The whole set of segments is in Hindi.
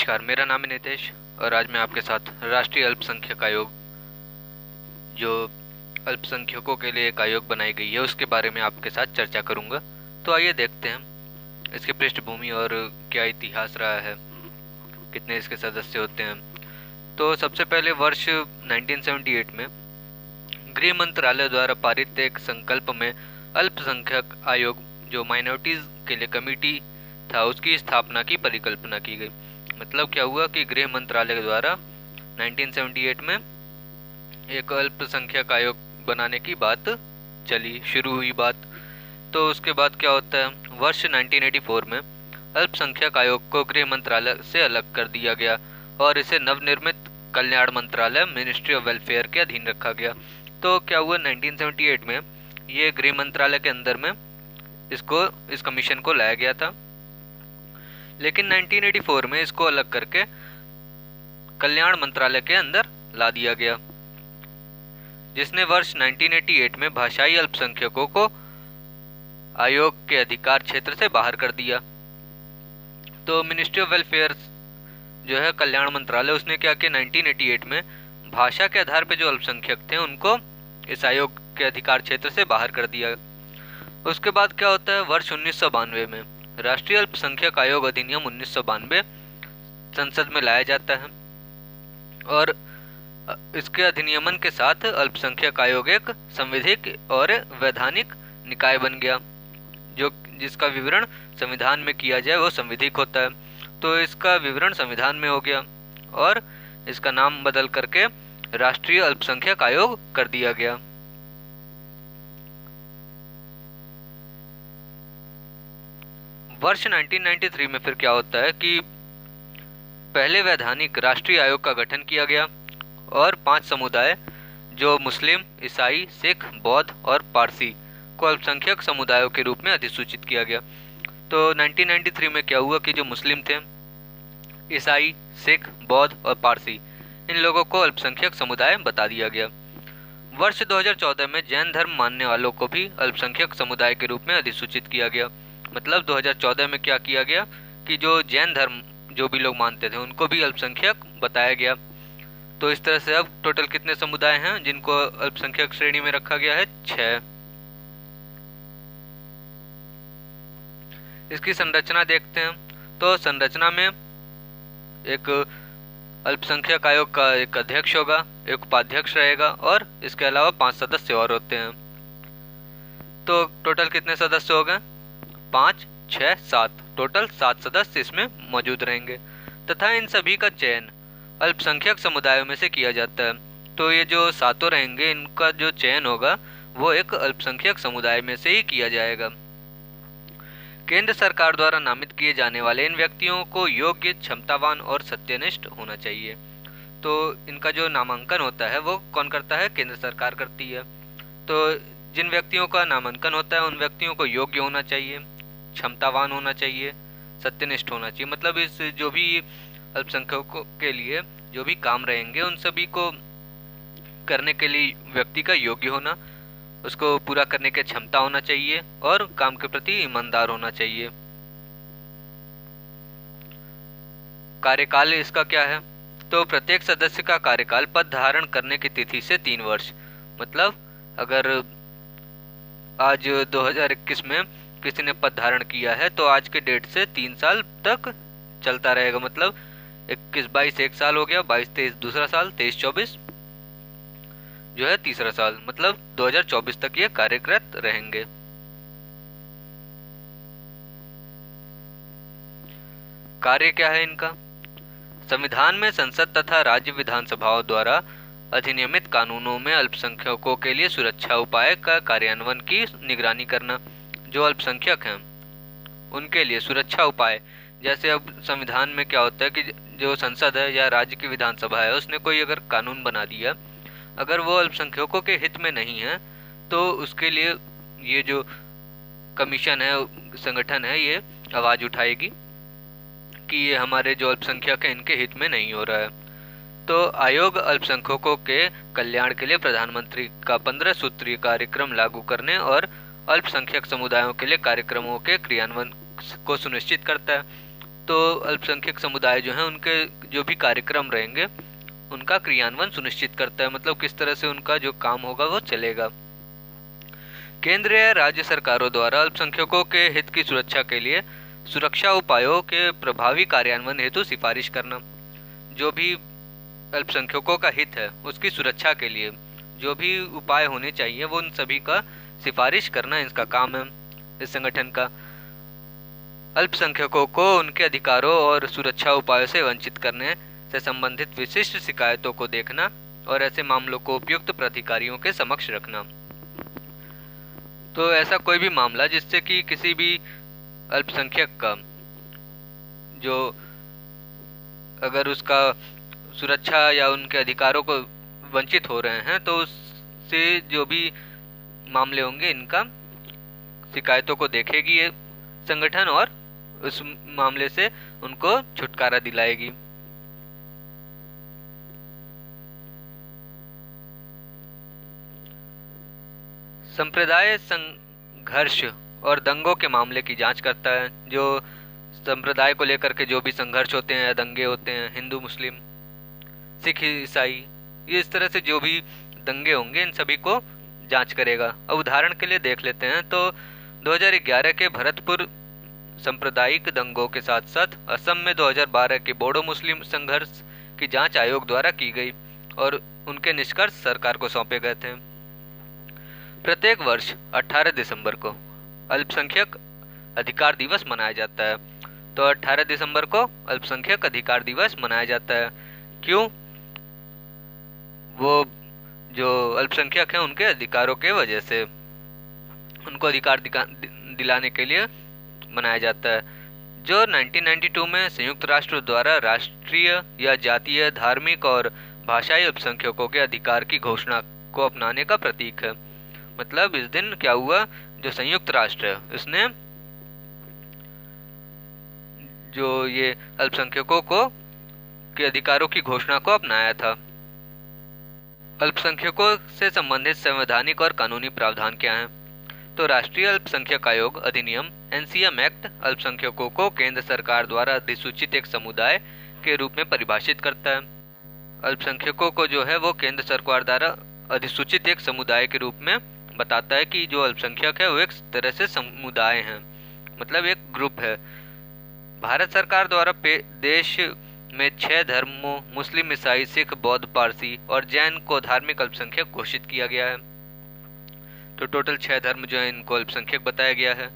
नमस्कार, मेरा नाम है नितेश और आज मैं आपके साथ राष्ट्रीय अल्पसंख्यक आयोग जो अल्पसंख्यकों के लिए एक आयोग बनाई गई है उसके बारे में आपके साथ चर्चा करूंगा। तो आइए देखते हैं इसकी पृष्ठभूमि और क्या इतिहास रहा है, कितने इसके सदस्य होते हैं। तो सबसे पहले वर्ष 1978 में गृह मंत्रालय द्वारा पारित एक संकल्प में अल्पसंख्यक आयोग जो माइनॉरिटीज़ के लिए कमेटी था उसकी स्थापना की परिकल्पना की गई। मतलब क्या हुआ कि गृह मंत्रालय द्वारा 1978 में एक अल्पसंख्यक आयोग बनाने की बात चली, शुरू हुई बात। तो उसके बाद क्या होता है, वर्ष 1984 में अल्पसंख्यक आयोग को गृह मंत्रालय से अलग कर दिया गया और इसे नवनिर्मित कल्याण मंत्रालय मिनिस्ट्री ऑफ वेलफेयर के अधीन रखा गया। तो क्या हुआ, 1978 में ये गृह मंत्रालय के अंदर में इस कमीशन को लाया गया था, लेकिन 1984 में इसको अलग करके कल्याण मंत्रालय के अंदर ला दिया गया, जिसने वर्ष 1988 में भाषाई अल्पसंख्यकों को आयोग के अधिकार क्षेत्र से बाहर कर दिया। तो मिनिस्ट्री ऑफ वेलफेयर जो है कल्याण मंत्रालय, उसने क्या किया, 1988 में भाषा के आधार पर जो अल्पसंख्यक थे उनको इस आयोग के अधिकार क्षेत्र से बाहर कर दिया। उसके बाद क्या होता है, वर्ष 1992 में राष्ट्रीय अल्पसंख्यक आयोग अधिनियम 1992 संसद में लाया जाता है और इसके अधिनियमन के साथ अल्पसंख्यक आयोग एक संवैधानिक और वैधानिक निकाय बन गया, जो जिसका विवरण संविधान में किया जाए वो संविधिक होता है। तो इसका विवरण संविधान में हो गया और इसका नाम बदल करके राष्ट्रीय अल्पसंख्यक आयोग कर दिया गया। वर्ष 1993 में फिर क्या होता है कि पहले वैधानिक राष्ट्रीय आयोग का गठन किया गया और 5 समुदाय जो मुस्लिम, ईसाई, सिख, बौद्ध और पारसी को अल्पसंख्यक समुदायों के रूप में अधिसूचित किया गया। तो 1993 में क्या हुआ कि जो मुस्लिम थे, ईसाई, सिख, बौद्ध और पारसी, इन लोगों को अल्पसंख्यक समुदाय बता दिया गया। वर्ष 2014 में जैन धर्म मानने वालों को भी अल्पसंख्यक समुदाय के रूप में अधिसूचित किया गया। मतलब 2014 में क्या किया गया कि जो जैन धर्म जो भी लोग मानते थे उनको भी अल्पसंख्यक बताया गया। तो इस तरह से अब टोटल कितने समुदाय हैं जिनको अल्पसंख्यक श्रेणी में रखा गया है, 6। इसकी संरचना देखते हैं। तो संरचना में एक अल्पसंख्यक आयोग का एक अध्यक्ष होगा, एक उपाध्यक्ष रहेगा और इसके अलावा 5 सदस्य और होते हैं। तो टोटल कितने सदस्य हो गए, 5, 6, 7, टोटल 7 सदस्य इसमें मौजूद रहेंगे तथा इन सभी का चयन अल्पसंख्यक समुदायों में से किया जाता है। तो ये जो 7 रहेंगे, इनका जो चयन होगा वो एक अल्पसंख्यक समुदाय में से ही किया जाएगा। केंद्र सरकार द्वारा नामित किए जाने वाले इन व्यक्तियों को योग्य, क्षमतावान और सत्यनिष्ठ होना चाहिए। तो इनका जो नामांकन होता है वो कौन करता है, केंद्र सरकार करती है। तो जिन व्यक्तियों का नामांकन होता है उन व्यक्तियों को योग्य होना चाहिए, क्षमतावान होना चाहिए, सत्यनिष्ठ होना चाहिए। मतलब इस जो भी अल्पसंख्यकों के लिए जो भी काम रहेंगे उन सभी को करने के लिए व्यक्ति का योग्य होना, उसको पूरा करने की क्षमता होना चाहिए और काम के प्रति ईमानदार होना चाहिए। कार्यकाल इसका क्या है, तो प्रत्येक सदस्य का कार्यकाल पद धारण करने की तिथि से 3 वर्ष। मतलब अगर आज 2021 में किसी ने पद धारण किया है तो आज के डेट से 3 साल तक चलता रहेगा। मतलब 21-22 1 साल हो गया, 22-23 दूसरा साल, 23-24 जो है तीसरा साल, मतलब 2024 तक ये कार्यरत रहेंगे। कार्य क्या है इनका, संविधान में संसद तथा राज्य विधानसभाओं द्वारा अधिनियमित कानूनों में अल्पसंख्यकों के लिए सुरक्षा उपाय का कार्यान्वयन की निगरानी करना। जो अल्पसंख्यक हैं उनके लिए सुरक्षा उपाय, जैसे अब संविधान में क्या होता है कि जो संसद है या राज्य की विधानसभा है उसने कोई अगर कानून बना दिया, अगर वो अल्पसंख्यकों के हित में नहीं है तो उसके लिए ये जो कमीशन है, संगठन है, ये आवाज़ उठाएगी कि ये हमारे जो अल्पसंख्यक हैं इनके हित में नहीं हो रहा है। तो आयोग अल्पसंख्यकों के कल्याण के लिए प्रधानमंत्री का 15 सूत्रीय कार्यक्रम लागू करने और अल्पसंख्यक समुदायों के लिए कार्यक्रमों के क्रियान्वयन को सुनिश्चित करता है। तो अल्पसंख्यक समुदाय जो हैं उनके जो भी कार्यक्रम रहेंगे उनका क्रियान्वयन सुनिश्चित करता है, मतलब किस तरह से उनका जो काम होगा वो चलेगा। केंद्र या राज्य सरकारों द्वारा अल्पसंख्यकों के हित की सुरक्षा के लिए सुरक्षा उपायों के प्रभावी कार्यान्वयन हेतु सिफारिश करना। जो भी अल्पसंख्यकों का हित है उसकी सुरक्षा के लिए जो भी उपाय होने चाहिए वो उन सभी का सिफारिश करना इसका काम है इस संगठन का। अल्पसंख्यकों को उनके अधिकारों और सुरक्षा उपायों से वंचित करने से संबंधित विशिष्ट शिकायतों को देखना और ऐसे मामलों को उपयुक्त प्राधिकारियों के समक्ष रखना। तो ऐसा कोई भी मामला जिससे कि किसी भी अल्पसंख्यक का जो अगर उसका सुरक्षा या उनके अधिकारों को वंचित हो रहे हैं तो उससे जो भी मामले होंगे इनका शिकायतों को देखेगी ये संगठन और उस मामले से उनको छुटकारा दिलाएगी। संप्रदाय संघर्ष और दंगों के मामले की जांच करता है। जो संप्रदाय को लेकर के जो भी संघर्ष होते हैं या दंगे होते हैं, हिंदू मुस्लिम सिख ईसाई, ये इस तरह से जो भी दंगे होंगे इन सभी को जांच करेगा। अब उदाहरण के लिए देख लेते हैं तो 2011 के भरतपुर सांप्रदायिक दंगों के साथ साथ असम में 2012 के बोडो मुस्लिम संघर्ष की जांच आयोग द्वारा की गई और उनके निष्कर्ष सरकार को सौंपे गए थे। प्रत्येक वर्ष 18 दिसंबर को अल्पसंख्यक अधिकार दिवस मनाया जाता है। तो 18 दिसंबर को अल्पसंख्यक अधिकार दिवस मनाया जाता है। क्यों? वो जो अल्पसंख्यक हैं उनके अधिकारों के वजह से उनको अधिकार दिलाने के लिए मनाया जाता है। जो 1992 में संयुक्त राष्ट्र द्वारा राष्ट्रीय या जातीय, धार्मिक और भाषाई अल्पसंख्यकों के अधिकार की घोषणा को अपनाने का प्रतीक है। मतलब इस दिन क्या हुआ, जो संयुक्त राष्ट्र है इसने जो ये अल्पसंख्यकों को के अधिकारों की घोषणा को अपनाया था। अल्पसंख्यकों से संबंधित संवैधानिक और कानूनी प्रावधान क्या हैं? तो राष्ट्रीय अल्पसंख्यक आयोग अधिनियम एनसीएम एक्ट अल्पसंख्यकों को केंद्र सरकार द्वारा अधिसूचित एक समुदाय के रूप में परिभाषित करता है। अल्पसंख्यकों को जो है वो केंद्र सरकार द्वारा अधिसूचित एक समुदाय के रूप में बताता है कि जो अल्पसंख्यक है वो एक तरह से समुदाय हैं, मतलब एक ग्रुप है। भारत सरकार द्वारा देश में 6 धर्मों मुस्लिम, ईसाई, सिख, बौद्ध, पारसी और जैन को धार्मिक अल्पसंख्यक घोषित किया गया है। तो टोटल 6 धर्म जो है इनको अल्पसंख्यक बताया गया है।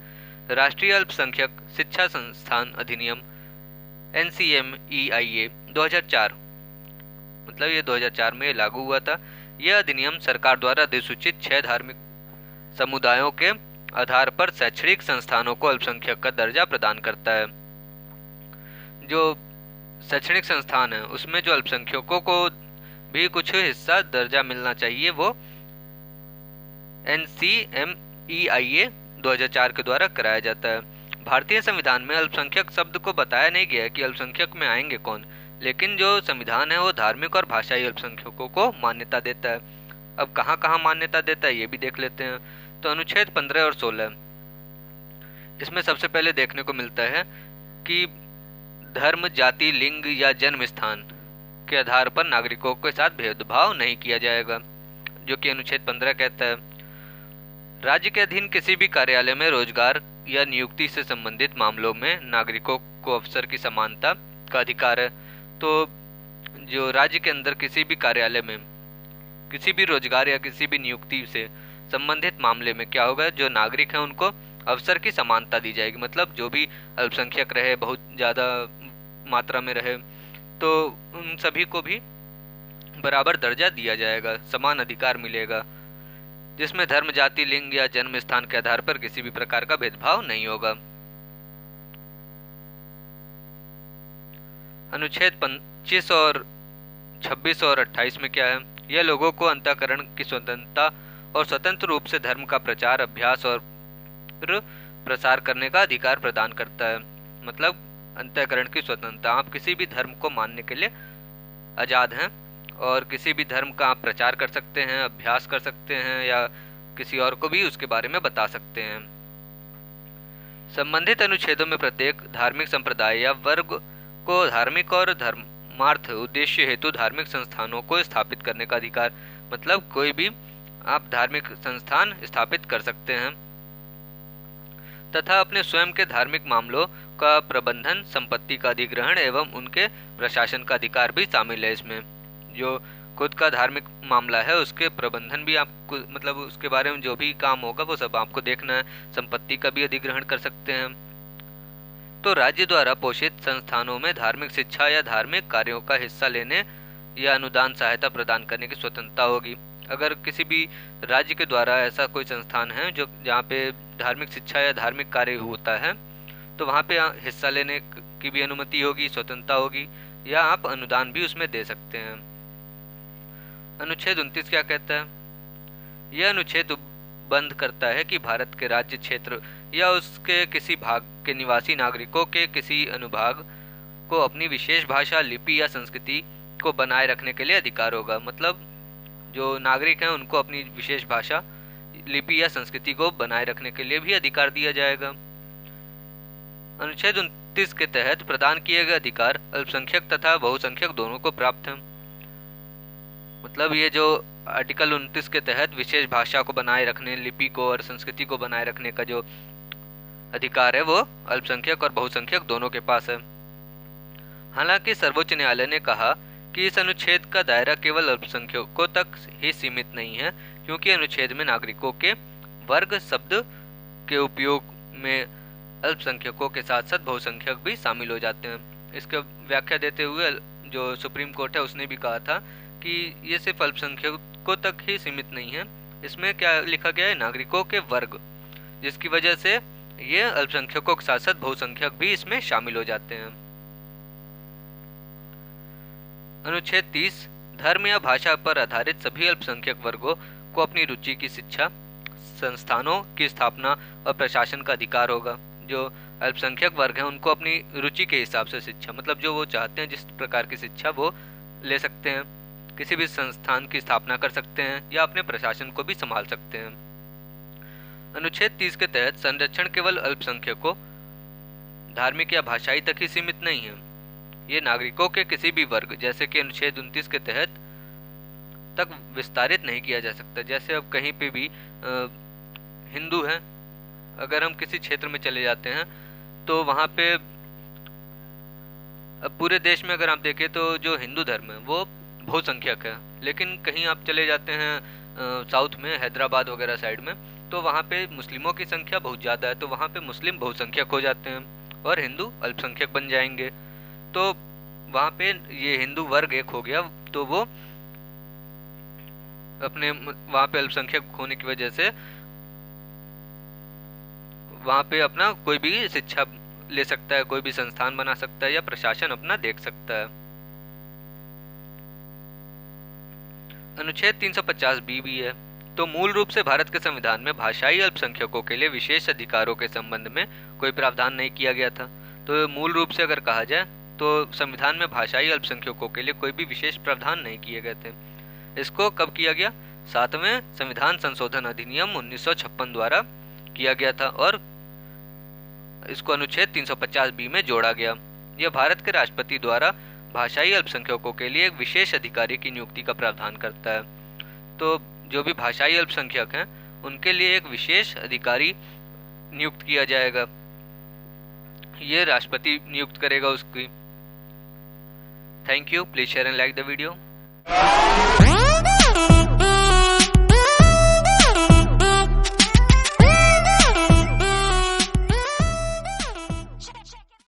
राष्ट्रीय अल्पसंख्यक शिक्षा संस्थान अधिनियम NCMEIA 2004, मतलब ये 2004 में लागू हुआ था। यह अधिनियम सरकार द्वारा अधिसूचित 6 धार्मिक समुदायों के आधार पर शैक्षणिक संस्थानों को अल्पसंख्यक का दर्जा प्रदान करता है। जो शैक्षणिक संस्थान है उसमें जो अल्पसंख्यकों को भी कुछ हिस्सा दर्जा मिलना चाहिए, वो NCMEIA 2004 के द्वारा कराया जाता है। भारतीय संविधान में अल्पसंख्यक शब्द को बताया नहीं गया कि अल्पसंख्यक में आएंगे कौन, लेकिन जो संविधान है वो धार्मिक और भाषाई अल्पसंख्यकों को मान्यता देता है। अब कहाँ कहाँ मान्यता देता है ये भी देख लेते हैं। तो अनुच्छेद 15 और 16 इसमें सबसे पहले देखने को मिलता है कि धर्म, जाति, लिंग या जन्म स्थान के आधार पर नागरिकों के साथ भेदभाव नहीं किया जाएगा, जो कि अनुच्छेद 15 कहता है। राज्य के अधीन किसी भी कार्यालय में रोजगार या नियुक्ति से संबंधित मामलों में नागरिकों को अवसर की समानता का अधिकार है। तो जो राज्य के अंदर किसी भी कार्यालय में किसी भी रोजगार या किसी भी नियुक्ति से संबंधित मामले में क्या होगा, जो नागरिक हैं उनको अवसर की समानता दी जाएगी। मतलब जो भी अल्पसंख्यक रहे, बहुत ज़्यादा मात्रा में रहे, तो उन सभी को भी बराबर दर्जा दिया जाएगा, समान अधिकार मिलेगा, जिसमें धर्म, जाति, लिंग या जन्म स्थान के आधार पर किसी भी प्रकार का भेदभाव नहीं होगा। अनुच्छेद 25 और 26 और 28 में क्या है? यह लोगों को अंतःकरण की स्वतंत्रता और स्वतंत्र रूप से धर्म का प्रचार, अभ्यास और प्रसार करने का अधिकार प्रदान करता है। मतलब अंतःकरण की स्वतंत्रता, आप किसी भी धर्म को मानने के लिए आज़ाद हैं और किसी भी धर्म का आप प्रचार कर सकते हैं, अभ्यास कर सकते हैं या किसी और को भी उसके बारे में बता सकते हैं। संबंधित अनुच्छेदों में प्रत्येक धार्मिक संप्रदाय या वर्ग को धार्मिक और धर्मार्थ उद्देश्य हेतु धार्मिक संस्थानों को स्थापित करने का अधिकार, मतलब कोई भी आप धार्मिक संस्थान स्थापित कर सकते हैं तथा अपने स्वयं के धार्मिक मामलों का प्रबंधन, संपत्ति का अधिग्रहण एवं उनके प्रशासन का अधिकार भी शामिल है। इसमें जो खुद का धार्मिक मामला है उसके प्रबंधन भी आपको, मतलब उसके बारे में जो भी काम होगा वो सब आपको देखना है। संपत्ति का भी अधिग्रहण कर सकते हैं। तो राज्य द्वारा पोषित संस्थानों में धार्मिक शिक्षा या धार्मिक कार्यों का हिस्सा लेने या अनुदान सहायता प्रदान करने की स्वतंत्रता होगी। अगर किसी भी राज्य के द्वारा ऐसा कोई संस्थान है जो जहाँ पे धार्मिक शिक्षा या धार्मिक कार्य होता है तो वहाँ पे हिस्सा लेने की भी अनुमति होगी, स्वतंत्रता होगी, या आप अनुदान भी उसमें दे सकते हैं। अनुच्छेद 29 क्या कहता है? यह अनुच्छेद बंद करता है कि भारत के राज्य क्षेत्र या उसके किसी भाग के निवासी नागरिकों के किसी अनुभाग को अपनी विशेष भाषा, लिपि या संस्कृति को बनाए रखने के लिए अधिकार होगा। मतलब जो नागरिक हैं उनको अपनी विशेष भाषा, लिपि या संस्कृति को बनाए रखने के लिए भी अधिकार दिया जाएगा। अनुच्छेद 29 के तहत प्रदान किए गए अधिकार अल्पसंख्यक तथा बहुसंख्यक दोनों को प्राप्त हैं। मतलब ये जो आर्टिकल 29 के तहत विशेष भाषा को बनाए रखने, लिपि को और संस्कृति को बनाए रखने का जो अधिकार है वो अल्पसंख्यक और बहुसंख्यक दोनों के पास है। हालांकि सर्वोच्च न्यायालय ने कहा कि इस अनुच्छेद का दायरा केवल अल्पसंख्यकों तक ही सीमित नहीं है, क्योंकि अनुच्छेद में नागरिकों के वर्ग शब्द के उपयोग में अल्पसंख्यकों के साथ साथ बहुसंख्यक भी शामिल हो जाते हैं। इसका व्याख्या देते हुए जो सुप्रीम कोर्ट है उसने भी कहा था कि ये सिर्फ अल्पसंख्यकों तक ही सीमित नहीं है, इसमें क्या लिखा गया है, नागरिकों के वर्ग, जिसकी वजह से ये अल्पसंख्यकों के साथ साथ बहुसंख्यक भी इसमें शामिल हो जाते हैं। अनुच्छेद 30 धर्म या भाषा पर आधारित सभी अल्पसंख्यक वर्गों को अपनी रुचि की शिक्षा, संस्थानों की स्थापना और प्रशासन का अधिकार होगा। जो अल्पसंख्यक वर्ग हैं उनको अपनी रुचि के हिसाब से शिक्षा, मतलब जो वो चाहते हैं जिस प्रकार की शिक्षा वो ले सकते हैं, किसी भी संस्थान की स्थापना कर सकते हैं या अपने प्रशासन को भी संभाल सकते हैं। अनुच्छेद 30 के तहत संरक्षण केवल अल्पसंख्यकों, धार्मिक या भाषाई तक ही सीमित नहीं है, ये नागरिकों के किसी भी वर्ग, जैसे कि अनुच्छेद 29 के तहत तक विस्तारित नहीं किया जा सकता। जैसे अब कहीं पे भी हिंदू हैं, अगर हम किसी क्षेत्र में चले जाते हैं तो वहाँ पे, अब पूरे देश में अगर आप देखें तो जो हिंदू धर्म है वो बहुसंख्यक है, लेकिन कहीं आप चले जाते हैं साउथ में, हैदराबाद वगैरह साइड में, तो वहाँ पे मुस्लिमों की संख्या बहुत ज़्यादा है, तो वहाँ पे मुस्लिम बहुसंख्यक हो जाते हैं और हिंदू अल्पसंख्यक बन जाएंगे। तो वहाँ पे ये हिंदू वर्ग एक हो गया, तो वो अपने वहाँ पे अल्पसंख्यक होने की वजह से वहाँ पे अपना कोई भी शिक्षा ले सकता है, कोई भी संस्थान बना सकता है या प्रशासन अपना देख सकता है। अनुच्छेद 350 भी है। तो मूल रूप से भारत के संविधान में भाषाई अल्पसंख्यकों के लिए विशेष अधिकारों के संबंध में कोई प्रावधान नहीं किया गया था। तो मूल रूप से अगर कहा जाए तो संविधान में भाषाई अल्पसंख्यकों के लिए कोई भी विशेष प्रावधान नहीं किए गए थे। इसको कब किया गया? 7वें संविधान संशोधन अधिनियम 1956 द्वारा किया गया था और इसको अनुच्छेद 350 में जोड़ा गया। यह भारत के राष्ट्रपति द्वारा भाषाई अल्पसंख्यकों के लिए एक विशेष अधिकारी की नियुक्ति का प्रावधान करता है। तो जो भी भाषाई अल्पसंख्यक हैं उनके लिए एक विशेष अधिकारी नियुक्त किया जाएगा, ये राष्ट्रपति नियुक्त करेगा उसकी। Thank you, please share and like the video.